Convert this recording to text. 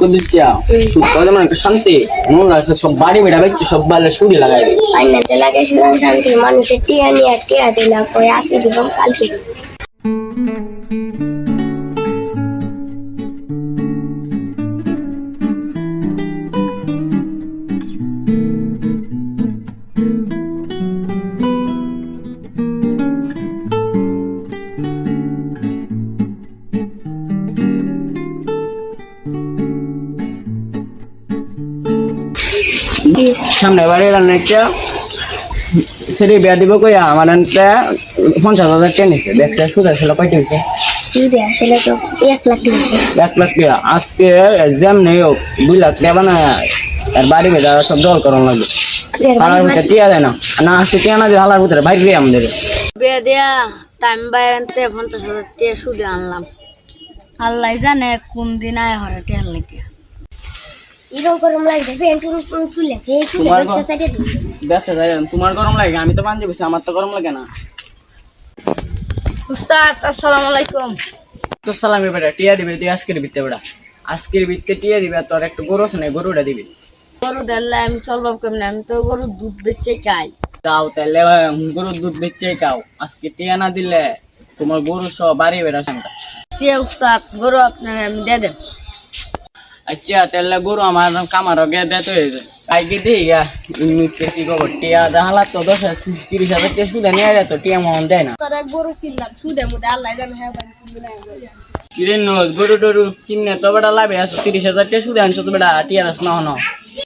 করে দিচ্ছে সুদ করে মানে একটা শান্তি মন আছে সব বাড়ি বেড়া বেচছে সব বালে সুড়ি লাগাই দিই আইনাতে লাগে শুধু শান্তি মানুষের টিয়া নিয়ে টিয়া দিলা কই আসি দিব কালকে সামনে বাড়ি রান্না একটা সেটি বিয়া দিব কইয়া আমার 50,000 টাকা নিছে দেখছে সুদ আসলে কয়টা হয়েছে দিদি আসলে তো 1 লাখ দিয়েছে 1 লাখ টাকা আজকে এক্সাম নেই 2 লাখ টাকা বানা আর বাড়ি বেড়া সব জল করন লাগবে হালার ভিতরে টিয়া দেয় না না আজকে টিয়া না দিয়ে হালার ভিতরে বাইরে আমাদের বিয়ে দিয়া টাইম বাইরানতে 50,000 টাকা সুদে আনলাম আল্লাহ জানে কোন দিন আয় হরে টেল লাগে এরকম গরম লাগবে পেন্টুন খুলেছে এই খুলে বাচ্চা সাইডে ব্যবসা যাই তোমার গরম লাগে আমি তো পাঞ্জাবি আমার তো গরম লাগে না উস্তাদ আসসালামু আলাইকুম তো সালামি বেটা টিয়া দিবে তুই আজকের বিতে বেটা আজকের বিতে টিয়া দিবে তোর একটা গরু আছে না গরুটা দিবি গরু দিলে আমি চলবাম কেমনে আমি তো গরুর দুধ বেচে খাই তাও তাহলে গরুর দুধ বেচে খাও আজকে টিয়া না দিলে তোমার গরু সব বাড়ি বেড়া সামটা সে উস্তাদ গরু আপনার আমি দিয়ে দেব আচ্ছা তাহলে গরু আমার কামার গে দেতে হয়েছে কাইকে দিই নিচ্ছে কি খবর টিয়া দেখালা তো 30,000 টাকা সুদে নিয়ে যেত টিয়া মন দেয় না তার গরু কিনলাম সুদে মুদে আল্লাহ জানে হ্যাঁ কিরে নোজ গরু টরু কিনে তো বেটা লাভে আসো 30,000 টাকা সুদে আনছো তো বেটা টিয়া দাস না